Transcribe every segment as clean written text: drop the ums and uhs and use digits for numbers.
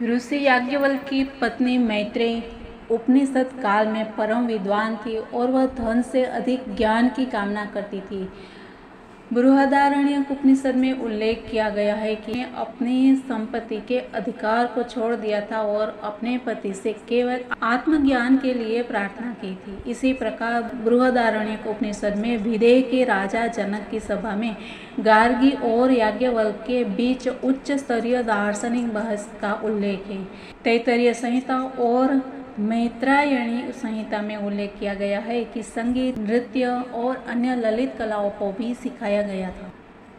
ऋषि याज्ञवल्क्य की पत्नी मैत्रेयी उपनिषद काल में परम विद्वान थी और वह धन से अधिक ज्ञान की कामना करती थी। बृहदारण्यक उपनिषद में उल्लेख किया गया है कि अपनी संपत्ति के अधिकार को छोड़ दिया था और अपने पति से केवल आत्मज्ञान के लिए प्रार्थना की थी। इसी प्रकार बृहदारण्यक उपनिषद में विदेह के राजा जनक की सभा में गार्गी और याज्ञवल्क्य के बीच उच्च स्तरीय दार्शनिक बहस का उल्लेख है। तैत्तरीय संहिता और मैत्रायणी संहिता में उल्लेख किया गया है कि संगीत, नृत्य और अन्य ललित कलाओं को भी सिखाया गया था।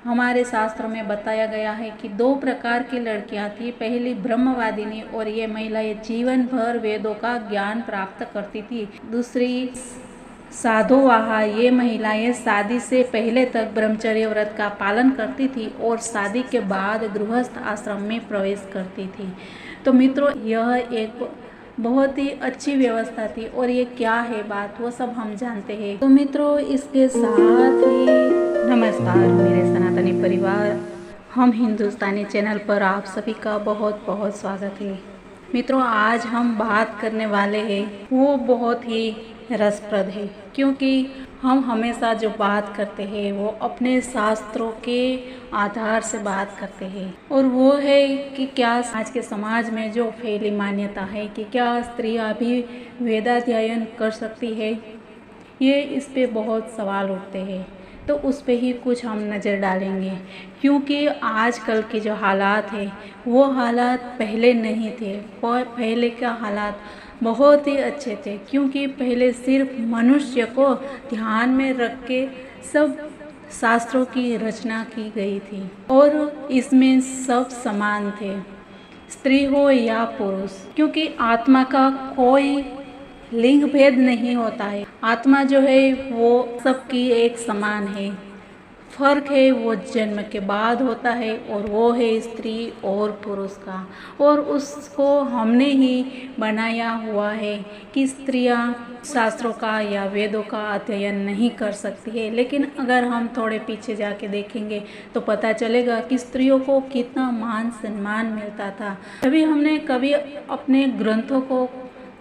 हमारे शास्त्रों में बताया गया है कि 2 प्रकार की लड़कियां थी। पहली ब्रह्मवादिनी, और ये महिलाएं जीवन भर वेदों का ज्ञान प्राप्त करती थी। दूसरी साधुवाहा, ये महिलाएं शादी से पहले तक ब्रह्मचर्य व्रत का पालन करती थी और शादी के बाद गृहस्थ आश्रम में प्रवेश करती थी। तो मित्रों, यह एक बहुत ही अच्छी व्यवस्था थी और ये क्या है बात, वो सब हम जानते हैं। तो मित्रों, इसके साथ ही नमस्कार मेरे सनातनी परिवार, हम हिंदुस्तानी चैनल पर आप सभी का बहुत बहुत स्वागत है। मित्रों, आज हम बात करने वाले हैं वो बहुत ही रसप्रद है, क्योंकि हम हमेशा जो बात करते हैं वो अपने शास्त्रों के आधार से बात करते हैं, और वो है कि क्या आज के समाज में जो फैली मान्यता है कि क्या स्त्रियां भी वेदाध्ययन कर सकती है, ये इस पे बहुत सवाल उठते हैं। तो उस पे ही कुछ हम नज़र डालेंगे, क्योंकि आजकल के जो हालात है वो हालात पहले नहीं थे। पहले का हालात बहुत ही अच्छे थे, क्योंकि पहले सिर्फ मनुष्य को ध्यान में रख के सब शास्त्रों की रचना की गई थी और इसमें सब समान थे, स्त्री हो या पुरुष, क्योंकि आत्मा का कोई लिंग भेद नहीं होता है। आत्मा जो है वो सबकी एक समान है। फर्क है वो जन्म के बाद होता है, और वो है स्त्री और पुरुष का, और उसको हमने ही बनाया हुआ है कि स्त्रियां शास्त्रों का या वेदों का अध्ययन नहीं कर सकती है। लेकिन अगर हम थोड़े पीछे जाके देखेंगे तो पता चलेगा कि स्त्रियों को कितना मान सम्मान मिलता था। कभी हमने कभी अपने ग्रंथों को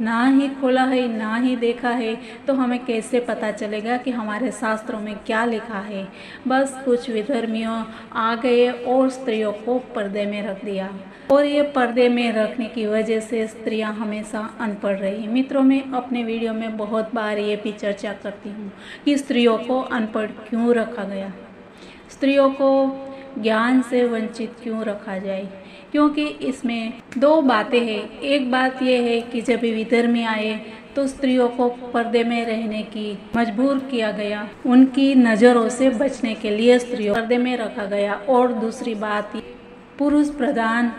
ना ही खोला है, ना ही देखा है, तो हमें कैसे पता चलेगा कि हमारे शास्त्रों में क्या लिखा है। बस कुछ विधर्मियों आ गए और स्त्रियों को पर्दे में रख दिया, और ये पर्दे में रखने की वजह से स्त्रियां हमेशा अनपढ़ रही। मित्रों, मैं अपने वीडियो में बहुत बार ये भी चर्चा करती हूँ कि स्त्रियों को अनपढ़ क्यों रखा गया, स्त्रियों को ज्ञान से वंचित क्यों रखा जाए, क्योंकि इसमें 2 बातें हैं। एक बात यह है कि जब विधर्मी आए तो स्त्रियों को पर्दे में रहने की मजबूर किया गया, उनकी नज़रों से बचने के लिए स्त्रियों को पर्दे में रखा गया। और दूसरी बात, पुरुष प्रधान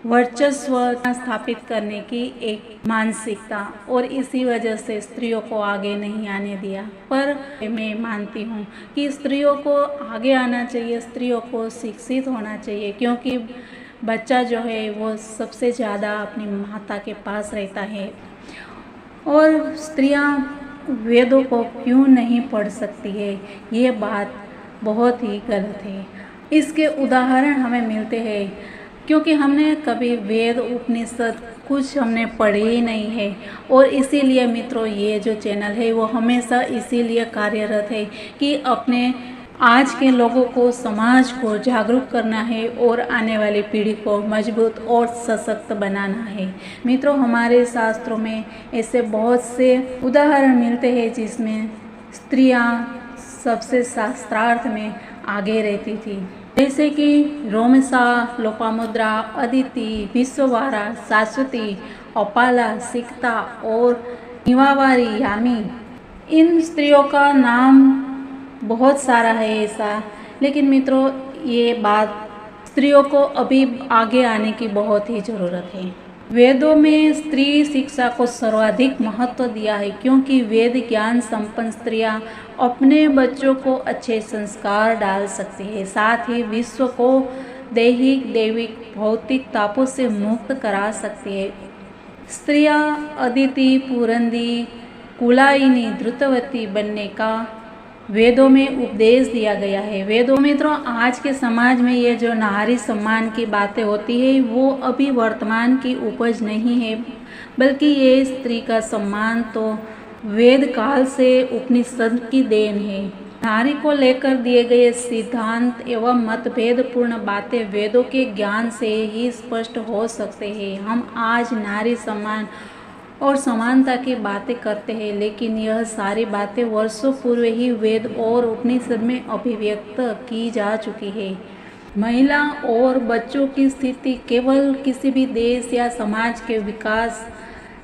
वर्चस्व स्थापित करने की एक मानसिकता, और इसी वजह से स्त्रियों को आगे नहीं आने दिया। पर मैं मानती हूँ कि स्त्रियों को आगे आना चाहिए, स्त्रियों को शिक्षित होना चाहिए, क्योंकि बच्चा जो है वो सबसे ज़्यादा अपनी माता के पास रहता है। और स्त्रियां वेदों को क्यों नहीं पढ़ सकती है, ये बात बहुत ही गलत है। इसके उदाहरण हमें मिलते हैं, क्योंकि हमने कभी वेद उपनिषद कुछ हमने पढ़े ही नहीं है। और इसीलिए मित्रों, ये जो चैनल है वो हमेशा इसीलिए कार्यरत है कि अपने आज के लोगों को, समाज को जागरूक करना है और आने वाली पीढ़ी को मजबूत और सशक्त बनाना है। मित्रों, हमारे शास्त्रों में ऐसे बहुत से उदाहरण मिलते हैं जिसमें स्त्रियां सबसे शास्त्रार्थ में आगे रहती थी, जैसे कि रोमसा, लोपामुद्रा, अदिति, विश्ववारा, शाश्वती, अपाला, सिकता और निवावारी यामी। इन स्त्रियों का नाम बहुत सारा है ऐसा, लेकिन मित्रों, ये बात स्त्रियों को अभी आगे आने की बहुत ही ज़रूरत है। वेदों में स्त्री शिक्षा को सर्वाधिक महत्व दिया है, क्योंकि वेद ज्ञान संपन्न स्त्रियां अपने बच्चों को अच्छे संस्कार डाल सकती है, साथ ही विश्व को दैहिक, दैविक, भौतिक तापों से मुक्त करा सकती है। स्त्रियां अदिति, पुरंदी, कुलायिनी, द्रुतवती बनने का वेदों में उपदेश दिया गया है। वेदों मित्रों, आज के समाज में ये जो नारी सम्मान की बातें होती है वो अभी वर्तमान की उपज नहीं है, बल्कि ये स्त्री का सम्मान तो वेद काल से उपनिषद की देन है। नारी को लेकर दिए गए सिद्धांत एवं मतभेदपूर्ण बातें वेदों के ज्ञान से ही स्पष्ट हो सकते हैं। हम आज नारी सम्मान और समानता की बातें करते हैं, लेकिन यह सारी बातें वर्षों पूर्व ही वेद और उपनिषद में अभिव्यक्त की जा चुकी है। महिला और बच्चों की स्थिति केवल किसी भी देश या समाज के विकास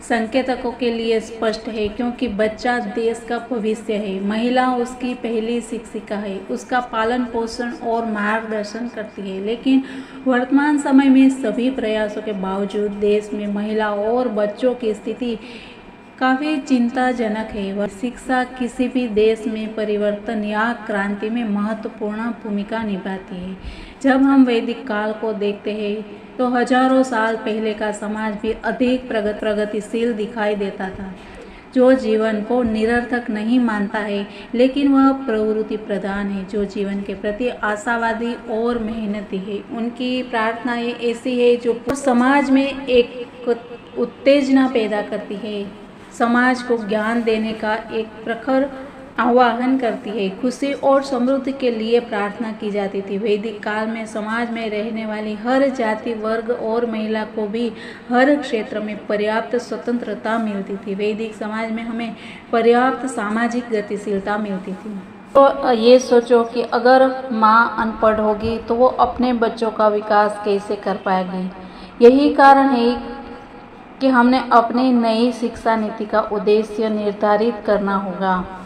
संकेतकों के लिए स्पष्ट है, क्योंकि बच्चा देश का भविष्य है। महिला उसकी पहली शिक्षिका है, उसका पालन पोषण और मार्गदर्शन करती है। लेकिन वर्तमान समय में सभी प्रयासों के बावजूद देश में महिला और बच्चों की स्थिति काफ़ी चिंताजनक है। वह शिक्षा किसी भी देश में परिवर्तन या क्रांति में महत्वपूर्ण भूमिका निभाती है। जब हम वैदिक काल को देखते हैं तो हजारों साल पहले का समाज भी अधिक प्रगतिशील दिखाई देता था, जो जीवन को निरर्थक नहीं मानता है, लेकिन वह प्रवृत्ति प्रधान है, जो जीवन के प्रति आशावादी और मेहनती है। उनकी प्रार्थनाएं ऐसी है जो समाज में एक उत्तेजना पैदा करती है, समाज को ज्ञान देने का एक प्रखर आह्वान करती है। खुशी और समृद्धि के लिए प्रार्थना की जाती थी। वैदिक काल में समाज में रहने वाली हर जाति, वर्ग और महिला को भी हर क्षेत्र में पर्याप्त स्वतंत्रता मिलती थी। वैदिक समाज में हमें पर्याप्त सामाजिक गतिशीलता मिलती थी। तो ये सोचो कि अगर माँ अनपढ़ होगी तो वो अपने बच्चों का विकास कैसे कर पाएगी। यही कारण है कि हमने अपनी नई शिक्षा नीति का उद्देश्य निर्धारित करना होगा।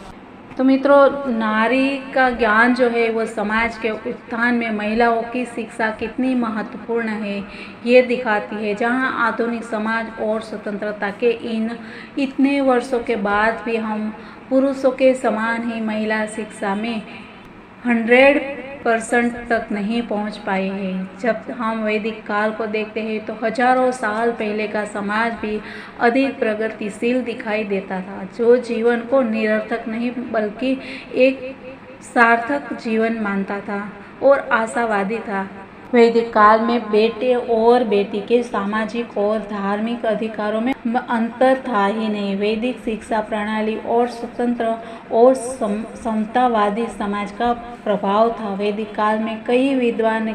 तो मित्रों, नारी का ज्ञान जो है वो समाज के उत्थान में महिलाओं की शिक्षा कितनी महत्वपूर्ण है ये दिखाती है। जहां आधुनिक समाज और स्वतंत्रता के इतने वर्षों के बाद भी हम पुरुषों के समान ही महिला शिक्षा में 100% तक नहीं पहुंच पाए हैं। जब हम वैदिक काल को देखते हैं तो हजारों साल पहले का समाज भी अधिक प्रगतिशील दिखाई देता था, जो जीवन को निरर्थक नहीं बल्कि एक सार्थक जीवन मानता था और आशावादी था। वैदिक काल में बेटे और बेटी के सामाजिक और धार्मिक अधिकारों में अंतर था ही नहीं। वैदिक शिक्षा प्रणाली और स्वतंत्र और समतावादी समाज का प्रभाव था। वैदिक काल में कई विद्वान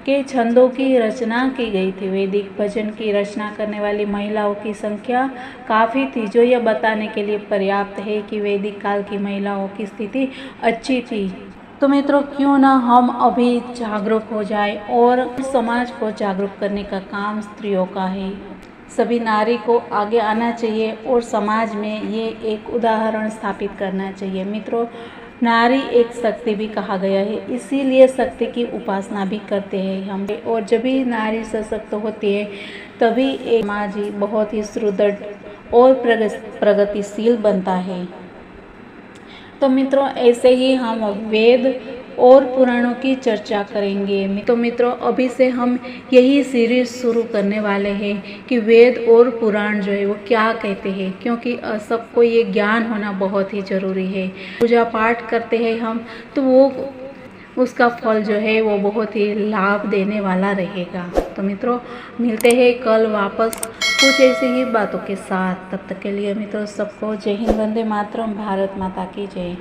के छंदों की रचना की गई थी। वैदिक भजन की रचना करने वाली महिलाओं की संख्या काफ़ी थी, जो यह बताने के लिए पर्याप्त है कि वैदिक काल की महिलाओं की स्थिति अच्छी थी। तो मित्रों, क्यों ना हम अभी जागरूक हो जाए और समाज को जागरूक करने का काम स्त्रियों का है। सभी नारी को आगे आना चाहिए और समाज में ये एक उदाहरण स्थापित करना चाहिए। मित्रों, नारी एक शक्ति भी कहा गया है, इसीलिए शक्ति की उपासना भी करते हैं हम। और जब भी नारी सशक्त होती है तभी एक समाज ही बहुत ही सुदृढ़ और प्रगतिशील बनता है। तो मित्रों, ऐसे ही हम वेद और पुराणों की चर्चा करेंगे। तो मित्रों, अभी से हम यही सीरीज शुरू करने वाले हैं कि वेद और पुराण जो है वो क्या कहते हैं, क्योंकि सबको ये ज्ञान होना बहुत ही ज़रूरी है। पूजा पाठ करते हैं हम तो वो उसका फल जो है वो बहुत ही लाभ देने वाला रहेगा। तो मित्रों, मिलते हैं कल वापस कुछ ऐसी ही बातों के साथ। तब तक के लिए मित्रों सबको जय हिंद, वंदे मातरम, भारत माता की जय।